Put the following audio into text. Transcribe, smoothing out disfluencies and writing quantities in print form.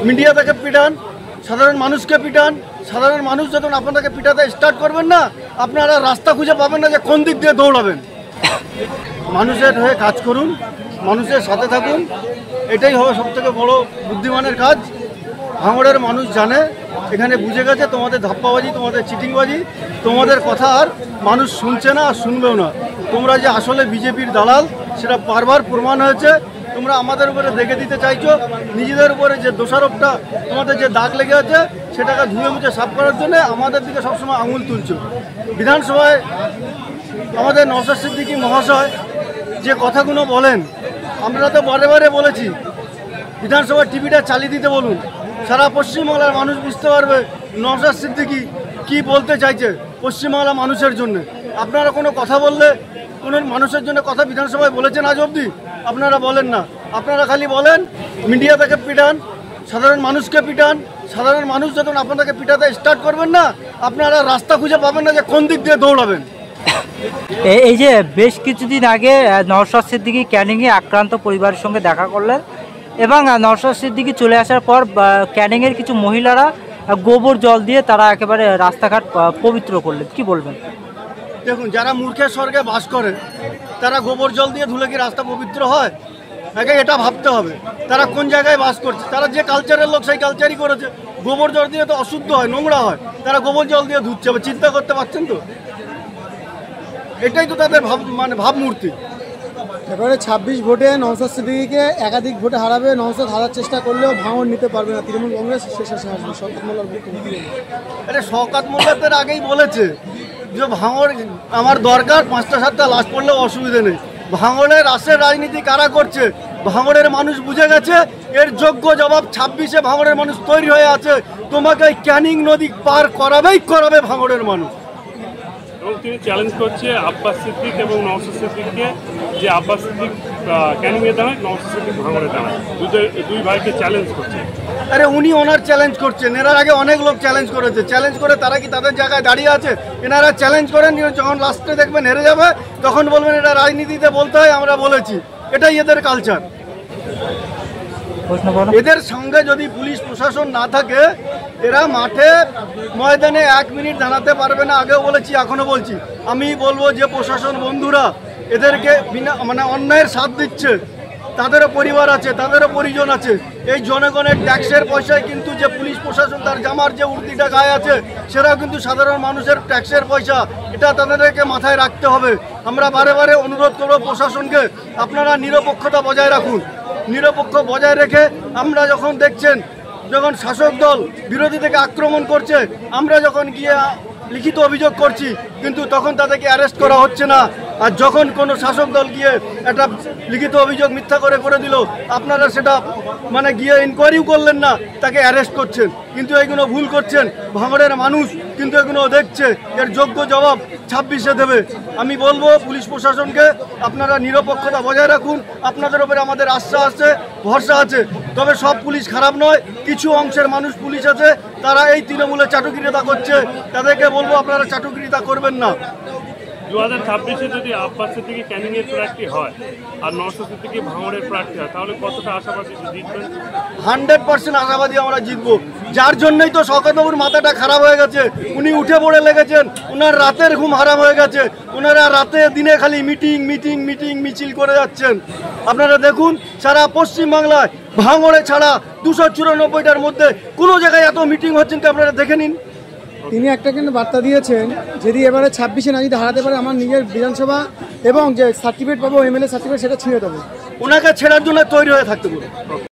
Media থেকে পিটান, সাধারণ মানুষকে পিটান। সাধারণ মানুষ যখন আপনাকে পিটাতে স্টার্ট করবেন না, আপনারা রাস্তা খুঁজে পাবেন না যে কোন দিক দিয়ে দৌড়াবেন। মানুষের হয়ে কাজ করুন, মানুষের সাথে থাকুন, এটাই হবে সবথেকে বড় বুদ্ধিমানের কাজ। ভাঙড়ের মানুষ জানে, এখানে বুঝে গেছে তোমাদের ধাপ্পাবাজি, তোমাদের চিটিংবাজি, তোমাদের কথা আর মানুষ শুনছে না আর শুনবেও না। তোমরা যে আসলে বিজেপির দালাল সেটা বারবার প্রমাণ হয়েছে। তোমরা আমাদের উপরে দেখে দিতে চাইছো, নিজেদের উপরে যে দোষারোপটা, তোমাদের যে দাগ লেগে আছে সেটাকে ধুয়ে মুছে সাফ করার জন্য আমাদের দিকে সবসময় আঙুল তুলছো। বিধানসভায় আমাদের নওশাদ সিদ্দিকী মহাশয় যে কথাগুলো বলেন, আমরা তো বারে বারে বলেছি বিধানসভার টিভিটা চালিয়ে দিতে বলুন, সারা পশ্চিমবাংলার মানুষ বুঝতে পারবে নওশাদ সিদ্দিকী কী বলতে চাইছে পশ্চিমবাংলার মানুষের জন্য। আপনারা কোনো কথা বললে কোনো মানুষের জন্য কথা বিধানসভায় বলেছেন আজ অবধি? আপনারা বলেন না, আপনারা খালি বলেন মিডিয়া থেকে পিটান, সাধারণ মানুষকে পিটান। সাধারণ মানুষ যখন আপনাকে পিটাতে স্টার্ট করবেন না, আপনারা রাস্তা খুঁজে পাবেন না যে কোন দিক দিয়ে দৌড়াবেন। এই যে বেশ কিছুদিন আগে নওশাদ সিদ্দিকী ক্যানিংয়ে আক্রান্ত পরিবারের সঙ্গে দেখা করলেন এবং নওশাদ সিদ্দিকী চলে আসার পর ক্যানিংয়ের কিছু মহিলারা গোবর জল দিয়ে তারা একেবারে রাস্তাঘাট পবিত্র করলেন, কি বলবেন? দেখুন, যারা মূর্খের স্বর্গে বাস করে তারা গোবর জল দিয়ে ধুলে কি রাস্তা পবিত্র হয়? আগে এটা ভাবতে হবে তারা কোন জায়গায় বাস করছে। তারা যে কালচারের লোক সেই কালচারই করেছে। গোবর জল দিয়ে তো অশুদ্ধ হয়, নোংরা হয়, তারা গোবর জল দিয়ে ধুচ্ছে। চিন্তা করতে পারছেন তো? এটাই তো তাদের ভাবমূর্তি। এবারে 26 ভোটে নওশাদ সিদ্দিকীকে একাধিক ভোটে হারাবে। নওশাদ হারার চেষ্টা করলেও ভাঙড় নিতে পারবে না তৃণমূল কংগ্রেস, শেষ আসে আসবে। শওকত মোল্লার আরে শওকত মোল্লাদের আগেই বলেছে যে ভাঙড় আমার দরকার, 5টা 7টা লাশ পড়লেও অসুবিধা নেই। ভাঙড়ের রাশের রাজনীতি কারা করছে ভাঙড়ের মানুষ বুঝে গেছে। এর যোগ্য জবাব 26-এ ভাঙড়ের মানুষ তৈরি হয়ে আছে। তোমাকে ক্যানিং নদী পার করাবে ভাঙড়ের মানুষ। এবং তিনি চ্যালেঞ্জ করছে আব্বাস সিদ্দিক এবং নওশাদ সিদ্দিককে, যে আব্বাস সিদ্দিক ক্যানিংয়ে দাঁড়ায়, নওশাদ সিদ্দিক ভাঙড়ে দাঁড়ায়, দুই ভাইকে চ্যালেঞ্জ করছে। আরে উনি ওনার চ্যালেঞ্জ করছেন, এনার আগে অনেক লোক চ্যালেঞ্জ করেছে। চ্যালেঞ্জ করে তারা কি তাদের জায়গায় দাঁড়িয়ে আছে? এনারা চ্যালেঞ্জ করেন, যখন লাস্টে দেখবেন হেরে যাবে তখন বলবেন এটা রাজনীতিতে বলতে হয়, আমরা বলেছি। এটাই এদের কালচার। এদের সঙ্গে যদি পুলিশ প্রশাসন না থাকে, এরা মাঠে ময়দানে 1 মিনিট দাঁড়াতে পারবে না। আগেও বলেছি, এখনো বলছি। আমি বলবো যে প্রশাসন বন্ধুরা এদেরকে অন্যায়ের সাথ দিচ্ছে, তাদেরও পরিবার আছে, তাদেরও পরিজন আছে। এই জনগণের ট্যাক্সের পয়সায় কিন্তু যে পুলিশ প্রশাসন তার জামার যে উর্দিটা গায়ে আছে সেটাও কিন্তু সাধারণ মানুষের ট্যাক্সের পয়সা। এটা তাদেরকে মাথায় রাখতে হবে। আমরা বারে বারে অনুরোধ করব প্রশাসনকে, আপনারা নিরপেক্ষতা বজায় রাখুন। নিরপেক্ষ বজায় রেখে আমরা যখন দেখছেন যখন শাসক দল বিরোধী থেকে আক্রমণ করছে, আমরা যখন গিয়ে লিখিত অভিযোগ করছি কিন্তু তখন তাদেরকে অ্যারেস্ট করা হচ্ছে না। আর যখন কোনো শাসক দল গিয়ে একটা লিখিত অভিযোগ মিথ্যা করে দিল, আপনারা সেটা গিয়ে ইনকোয়ারিও করলেন না, তাকে অ্যারেস্ট করছেন। কিন্তু এইগুলো ভুল করছেন। ভাঙড়ের মানুষ কিন্তু এগুলো দেখছে, এর যোগ্য জবাব 26-এ দেবে। আমি বলবো পুলিশ প্রশাসনকে, আপনারা নিরপেক্ষতা বজায় রাখুন। আপনাদের উপরে আমাদের আস্থা আছে, ভরসা আছে। তবে সব পুলিশ খারাপ নয়, কিছু অংশের মানুষ পুলিশ আছে তারা এই তৃণমূলে চাটুকারিতা করছে। তাদেরকে বলবো আপনারা চাটুকারিতা করবেন না। 2026-এ যদি আব্বাস সিদ্দিকী ক্যানিংয়ের প্রার্থী হয় আর নওশাদ সিদ্দিকী ভাঙড়ের প্রার্থী হয়, তাহলে কতটা আশাবাদী জিতবেন? 100% আশাবাদী আমরা জিতবো। যার জন্যই তো শওকত বাবুর মাথাটা খারাপ হয়ে গেছে। উনি উঠে পড়ে লেগেছেন, ওনার রাতের ঘুম হারাম হয়ে গেছে। ওনারা রাতে দিনে খালি মিটিং মিছিল করে যাচ্ছেন। আপনারা দেখুন সারা পশ্চিমবাংলায় ভাঙড়ে ছাড়া 294টার মধ্যে কোনো জায়গায় এত মিটিং হচ্ছেন কি আপনারা দেখে নিন। তিনি একটা কিন্তু বার্তা দিয়েছেন, যদি এবারে 26-এ না যদি হারাতে পারে, আমার নিজের বিধানসভা এবং যে সার্টিফিকেট পাবো এমএলএ সার্টিফিকেট সেটা ছিঁড়ে দেবো। ওনাকে ছেড়ার জন্য তৈরি হয়ে থাকতে বলুন।